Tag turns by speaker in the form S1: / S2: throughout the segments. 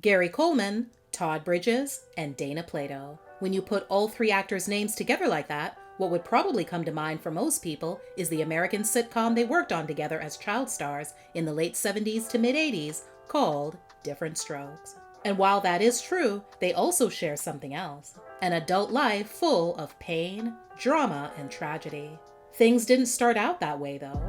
S1: Gary Coleman, Todd Bridges, and Dana Plato. When you put all three actors' names together like that, what would probably come to mind for most people is the American sitcom they worked on together as child stars in the late 70s to mid-80s called Diff'rent Strokes. And while that is true, they also share something else: an adult life full of pain, drama, and tragedy. Things didn't start out that way, though.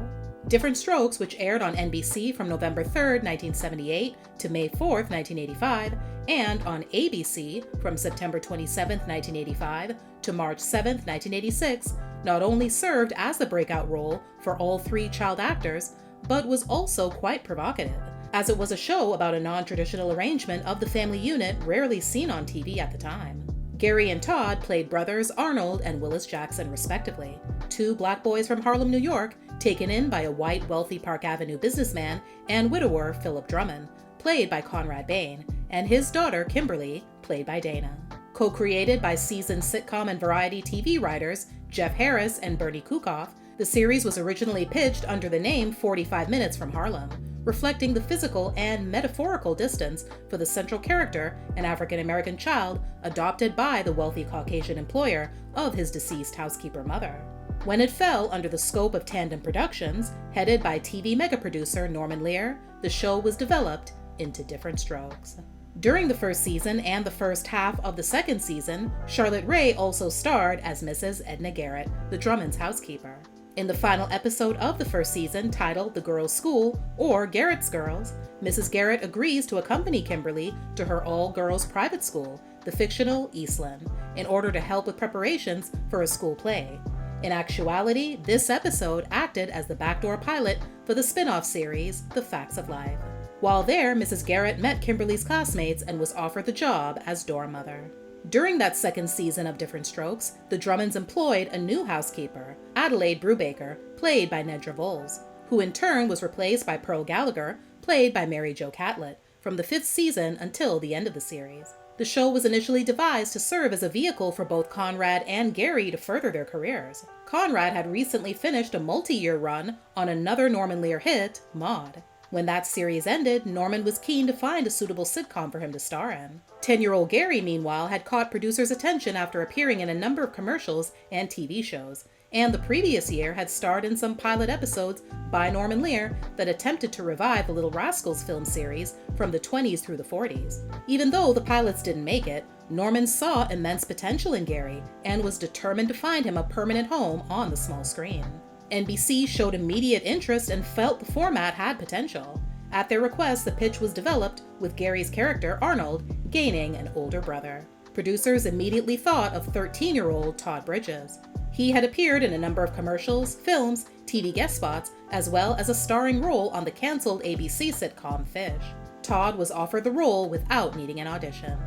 S1: Diff'rent Strokes, which aired on NBC from November 3rd, 1978 to May 4th, 1985, and on ABC from September 27th, 1985 to March 7th, 1986, not only served as the breakout role for all three child actors, but was also quite provocative, as it was a show about a non-traditional arrangement of the family unit rarely seen on TV at the time. Gary and Todd played brothers Arnold and Willis Jackson, respectively, two black boys from Harlem, New York, taken in by a white, wealthy Park Avenue businessman and widower Philip Drummond, played by Conrad Bain, and his daughter Kimberly, played by Dana. Co-created by seasoned sitcom and variety TV writers Jeff Harris and Bernie Kukoff, the series was originally pitched under the name 45 Minutes from Harlem, reflecting the physical and metaphorical distance for the central character, an African-American child adopted by the wealthy Caucasian employer of his deceased housekeeper mother. When it fell under the scope of Tandem Productions, headed by TV mega-producer Norman Lear, the show was developed into Diff'rent Strokes. During the first season and the first half of the second season, Charlotte Rae also starred as Mrs. Edna Garrett, the Drummonds' housekeeper. In the final episode of the first season, titled The Girls' School, or Garrett's Girls, Mrs. Garrett agrees to accompany Kimberly to her all-girls private school, the fictional Eastland, in order to help with preparations for a school play. In actuality, this episode acted as the backdoor pilot for the spin-off series, The Facts of Life. While there, Mrs. Garrett met Kimberly's classmates and was offered the job as dorm mother. During that second season of Diff'rent Strokes, the Drummonds employed a new housekeeper, Adelaide Brubaker, played by Nedra Voles, who in turn was replaced by Pearl Gallagher, played by Mary Jo Catlett, from the fifth season until the end of the series. The show was initially devised to serve as a vehicle for both Conrad and Gary to further their careers. Conrad had recently finished a multi-year run on another Norman Lear hit, Maude. When that series ended, Norman was keen to find a suitable sitcom for him to star in. 10-year-old Gary, meanwhile, had caught producers' attention after appearing in a number of commercials and TV shows, and the previous year had starred in some pilot episodes by Norman Lear that attempted to revive the Little Rascals film series from the 20s through the 40s. Even though the pilots didn't make it, Norman saw immense potential in Gary and was determined to find him a permanent home on the small screen. NBC showed immediate interest and felt the format had potential. At their request, the pitch was developed, with Gary's character, Arnold, gaining an older brother. Producers immediately thought of 13-year-old Todd Bridges. He had appeared in a number of commercials, films, TV guest spots, as well as a starring role on the canceled ABC sitcom Fish. Todd was offered the role without needing an audition.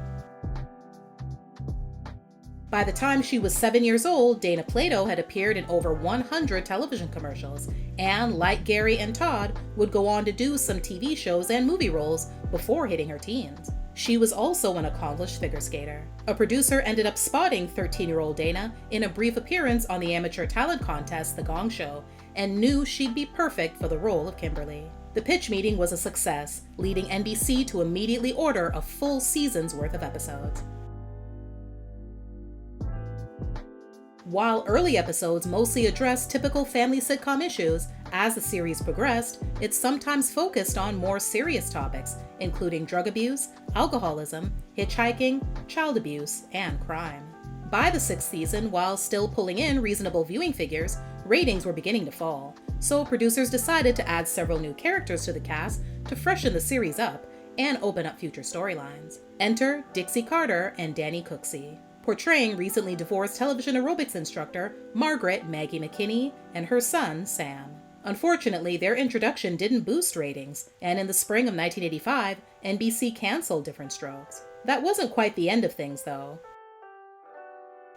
S1: By the time she was 7 years old, Dana Plato had appeared in over 100 television commercials, and like Gary and Todd, would go on to do some TV shows and movie roles before hitting her teens. She was also an accomplished figure skater. A producer ended up spotting 13-year-old Dana in a brief appearance on the amateur talent contest The Gong Show, and knew she'd be perfect for the role of Kimberly. The pitch meeting was a success, leading NBC to immediately order a full season's worth of episodes. While early episodes mostly addressed typical family sitcom issues, as the series progressed, it sometimes focused on more serious topics, including drug abuse, alcoholism, hitchhiking, child abuse, and crime. By the sixth season, while still pulling in reasonable viewing figures, ratings were beginning to fall, so producers decided to add several new characters to the cast to freshen the series up and open up future storylines. Enter Dixie Carter and Danny Cooksey, portraying recently divorced television aerobics instructor Margaret Maggie McKinney and her son Sam. Unfortunately, their introduction didn't boost ratings, and in the spring of 1985, NBC canceled Diff'rent Strokes. That wasn't quite the end of things, though.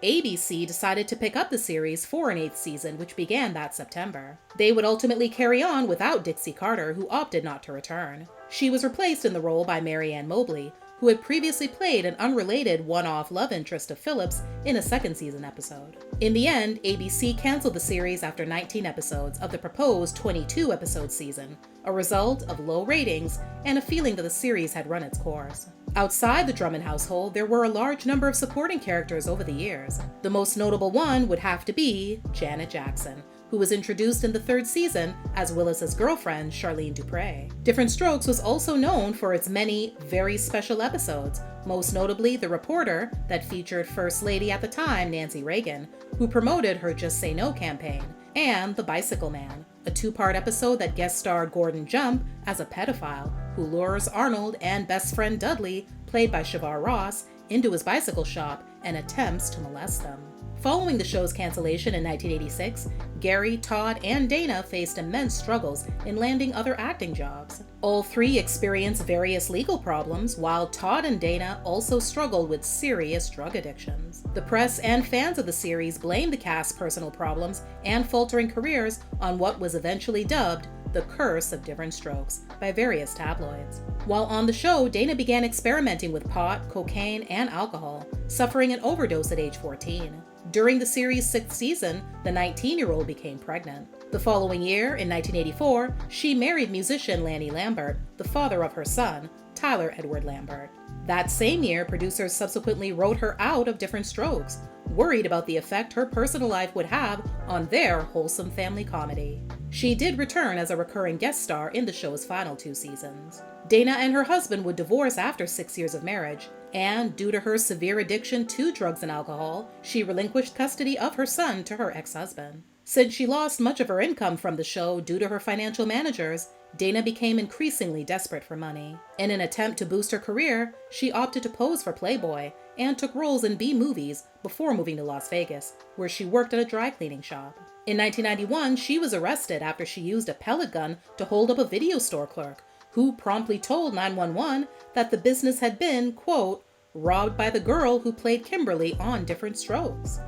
S1: ABC decided to pick up the series for an 8th season, which began that September. They would ultimately carry on without Dixie Carter, who opted not to return. She was replaced in the role by Mary Ann Mobley, who had previously played an unrelated one-off love interest of Phillips in a second season episode. In the end, ABC canceled the series after 19 episodes of the proposed 22-episode season, a result of low ratings and a feeling that the series had run its course. Outside the Drummond household, there were a large number of supporting characters over the years. The most notable one would have to be Janet Jackson, who was introduced in the third season as Willis's girlfriend, Charlene Dupre. Diff'rent Strokes was also known for its many very special episodes, most notably The Reporter, that featured First Lady at the time, Nancy Reagan, who promoted her Just Say No campaign, and The Bicycle Man, a two-part episode that guest starred Gordon Jump as a pedophile who lures Arnold and best friend Dudley, played by Shavar Ross, into his bicycle shop and attempts to molest them. Following the show's cancellation in 1986, Gary, Todd, and Dana faced immense struggles in landing other acting jobs. All three experienced various legal problems, while Todd and Dana also struggled with serious drug addictions. The press and fans of the series blamed the cast's personal problems and faltering careers on what was eventually dubbed the curse of Diff'rent Strokes by various tabloids. While on the show, Dana began experimenting with pot, cocaine, and alcohol, suffering an overdose at age 14. During the series' sixth season, the 19-year-old became pregnant. The following year, in 1984, she married musician Lanny Lambert, the father of her son, Tyler Edward Lambert. That same year, producers subsequently wrote her out of Diff'rent Strokes, worried about the effect her personal life would have on their wholesome family comedy. She did return as a recurring guest star in the show's final 2 seasons. Dana and her husband would divorce after 6 years of marriage, and due to her severe addiction to drugs and alcohol, she relinquished custody of her son to her ex-husband. Since she lost much of her income from the show due to her financial managers, Dana became increasingly desperate for money. In an attempt to boost her career, she opted to pose for Playboy and took roles in B-movies before moving to Las Vegas, where she worked at a dry cleaning shop. In 1991, she was arrested after she used a pellet gun to hold up a video store clerk, who promptly told 911 that the business had been, quote, robbed by the girl who played Kimberly on Diff'rent Strokes.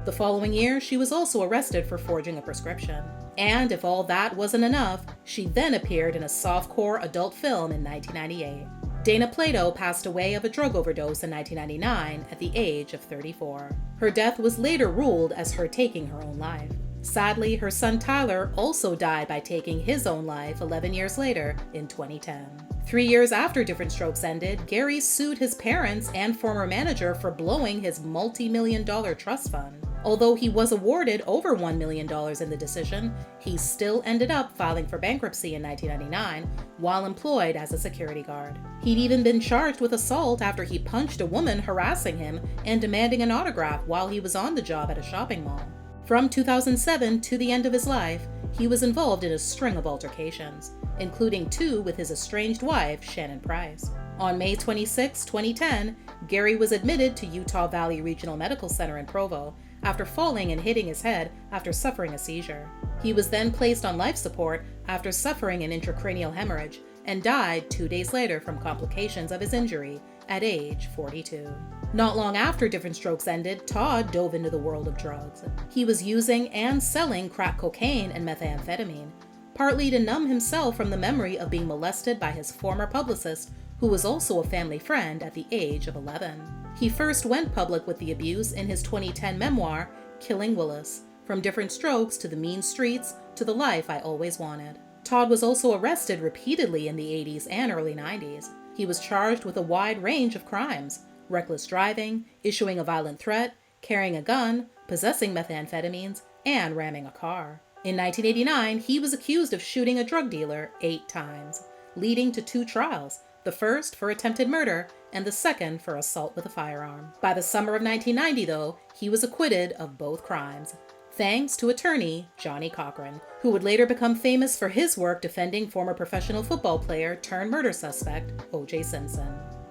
S1: The following year, she was also arrested for forging a prescription. And if all that wasn't enough, she then appeared in a softcore adult film in 1998. Dana Plato passed away of a drug overdose in 1999 at the age of 34. Her death was later ruled as her taking her own life. Sadly, her son Tyler also died by taking his own life 11 years later in 2010. 3 years after Diff'rent Strokes ended, Gary sued his parents and former manager for blowing his multi-million-dollar trust fund. Although he was awarded over $1 million in the decision, he still ended up filing for bankruptcy in 1999 while employed as a security guard. He'd even been charged with assault after he punched a woman harassing him and demanding an autograph while he was on the job at a shopping mall. From 2007 to the end of his life, he was involved in a string of altercations, including 2 with his estranged wife, Shannon Price. On May 26, 2010, Gary was admitted to Utah Valley Regional Medical Center in Provo after falling and hitting his head after suffering a seizure. He was then placed on life support after suffering an intracranial hemorrhage and died 2 days later from complications of his injury at age 42. Not long after Diff'rent Strokes ended, Todd dove into the world of drugs. He was using and selling crack cocaine and methamphetamine, partly to numb himself from the memory of being molested by his former publicist, who was also a family friend at the age of 11. He first went public with the abuse in his 2010 memoir, Killing Willis, From Diff'rent Strokes to the Mean Streets to the Life I Always Wanted. Todd was also arrested repeatedly in the 80s and early 90s. He was charged with a wide range of crimes: reckless driving, issuing a violent threat, carrying a gun, possessing methamphetamines, and ramming a car. In 1989, he was accused of shooting a drug dealer 8 times, leading to 2 trials, the first for attempted murder and the second for assault with a firearm. By the summer of 1990, though, he was acquitted of both crimes, thanks to attorney Johnny Cochran, who would later become famous for his work defending former professional football player turned murder suspect O.J. Simpson.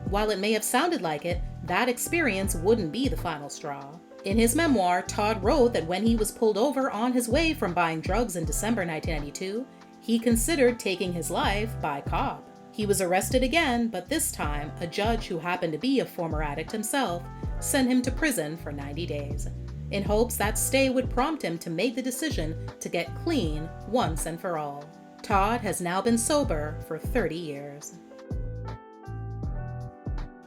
S1: While it may have sounded like it, that experience wouldn't be the final straw. In his memoir, Todd wrote that when he was pulled over on his way from buying drugs in December 1992, he considered taking his life by cop. He was arrested again, but this time, a judge who happened to be a former addict himself sent him to prison for 90 days, in hopes that stay would prompt him to make the decision to get clean once and for all. Todd has now been sober for 30 years.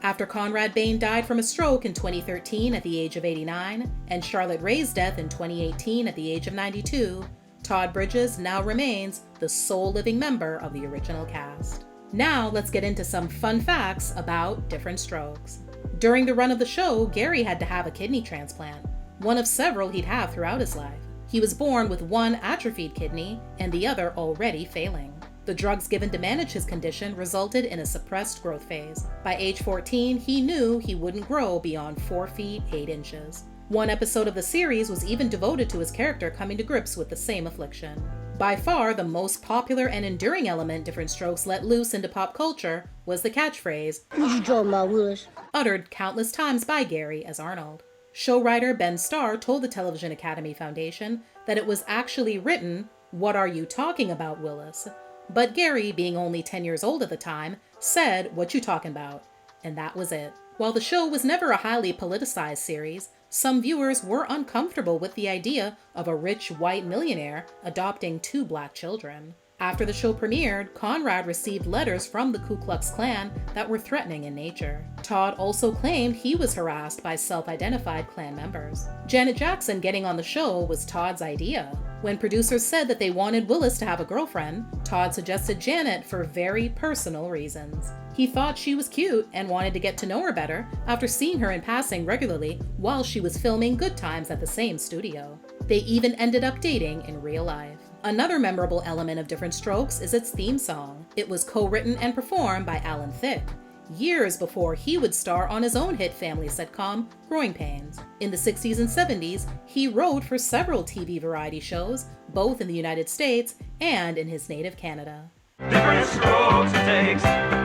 S1: After Conrad Bain died from a stroke in 2013 at the age of 89, and Charlotte Ray's death in 2018 at the age of 92, Todd Bridges now remains the sole living member of the original cast. Now let's get into some fun facts about Diff'rent Strokes. During the run of the show, Gary had to have a kidney transplant, one of several he'd have throughout his life. He was born with one atrophied kidney and the other already failing. The drugs given to manage his condition resulted in a suppressed growth phase. By age 14, he knew he wouldn't grow beyond 4 feet 8 inches. One episode of the series was even devoted to his character coming to grips with the same affliction. By far, the most popular and enduring element Diff'rent Strokes let loose into pop culture was the catchphrase, "What you talking about, Willis?" uttered countless times by Gary as Arnold. Show writer Ben Starr told the Television Academy Foundation that it was actually written, "What are you talking about, Willis?" But Gary, being only 10 years old at the time, said, "What you talking about?" And that was it. While the show was never a highly politicized series, some viewers were uncomfortable with the idea of a rich white millionaire adopting 2 black children. After the show premiered, Conrad received letters from the Ku Klux Klan that were threatening in nature. Todd also claimed he was harassed by self-identified Klan members. Janet Jackson getting on the show was Todd's idea. When producers said that they wanted Willis to have a girlfriend, Todd suggested Janet for very personal reasons. He thought she was cute and wanted to get to know her better after seeing her in passing regularly while she was filming Good Times at the same studio. They even ended up dating in real life. Another memorable element of Diff'rent Strokes is its theme song. It was co-written and performed by Alan Thicke, years before he would star on his own hit family sitcom, Growing Pains. In the 60s and 70s, he wrote for several TV variety shows, both in the United States and in his native Canada.
S2: Diff'rent strokes it takes,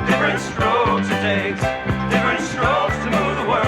S2: different strokes it takes, different strokes to move the world.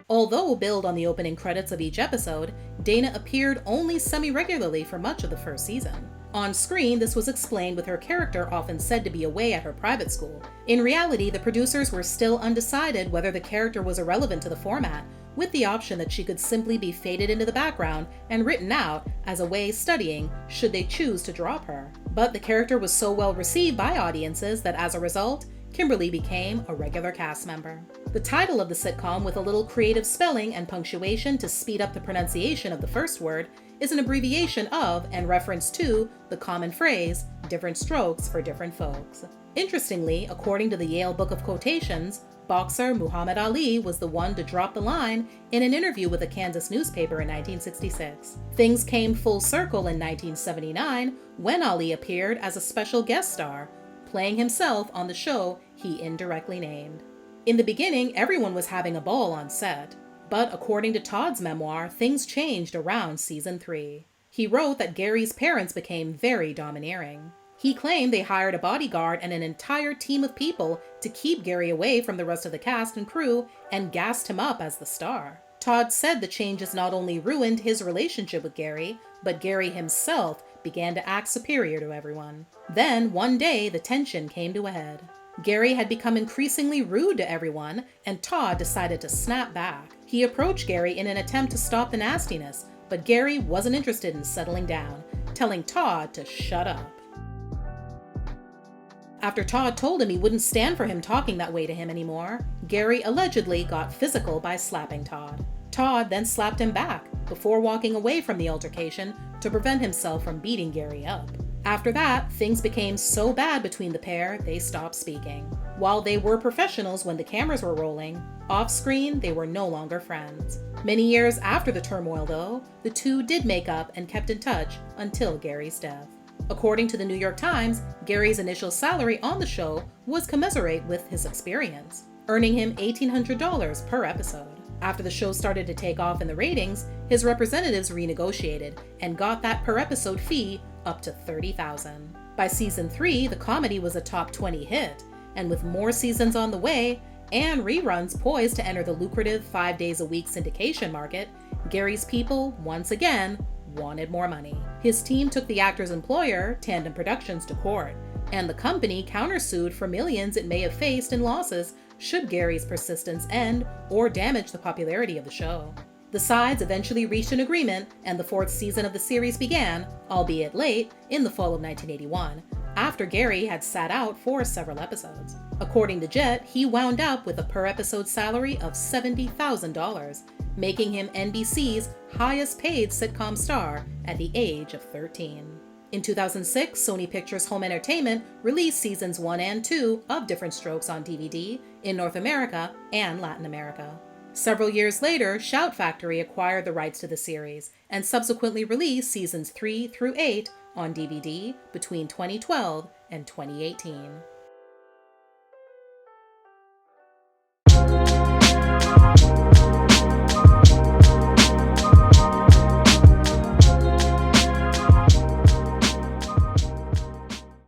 S1: Although billed on the opening credits of each episode, Dana appeared only semi-regularly for much of the first season. On screen, this was explained with her character often said to be away at her private school. In reality, the producers were still undecided whether the character was irrelevant to the format, with the option that she could simply be faded into the background and written out as a way studying should they choose to drop her. But the character was so well received by audiences that as a result, Kimberly became a regular cast member. The title of the sitcom, with a little creative spelling and punctuation to speed up the pronunciation of the first word, is an abbreviation of and reference to the common phrase, "different strokes for different folks." Interestingly, according to the Yale Book of Quotations, boxer Muhammad Ali was the one to drop the line in an interview with a Kansas newspaper in 1966. Things came full circle in 1979 when Ali appeared as a special guest star, playing himself on the show he indirectly named. In the beginning, everyone was having a ball on set, but according to Todd's memoir, things changed around season 3. He wrote that Gary's parents became very domineering. He claimed they hired a bodyguard and an entire team of people to keep Gary away from the rest of the cast and crew and gassed him up as the star. Todd said the changes not only ruined his relationship with Gary, but Gary himself began to act superior to everyone. Then, one day, the tension came to a head. Gary had become increasingly rude to everyone, and Todd decided to snap back. He approached Gary in an attempt to stop the nastiness, but Gary wasn't interested in settling down, telling Todd to shut up. After Todd told him he wouldn't stand for him talking that way to him anymore, Gary allegedly got physical by slapping Todd. Todd then slapped him back, before walking away from the altercation to prevent himself from beating Gary up. After that, things became so bad between the pair, they stopped speaking. While they were professionals when the cameras were rolling, off-screen they were no longer friends. Many years after the turmoil, though, the two did make up and kept in touch until Gary's death. According to the New York Times, Gary's initial salary on the show was commensurate with his experience, earning him $1,800 per episode. After the show started to take off in the ratings, his representatives renegotiated and got that per episode fee up to $30,000. By season 3, the comedy was a top 20 hit, and with more seasons on the way and reruns poised to enter the lucrative 5 days a week syndication market, Gary's people once again wanted more money. His team took the actor's employer, Tandem Productions, to court, and the company countersued for millions it may have faced in losses should Gary's persistence end or damage the popularity of the show. The sides eventually reached an agreement, and the fourth season of the series began, albeit late, in the fall of 1981, after Gary had sat out for several episodes. According to Jet, he wound up with a per-episode salary of $70,000, making him NBC's highest-paid sitcom star at the age of 13. In 2006, Sony Pictures Home Entertainment released seasons 1 and 2 of Diff'rent Strokes on DVD in North America and Latin America. Several years later, Shout Factory acquired the rights to the series and subsequently released seasons 3 through 8 on DVD between 2012 and 2018.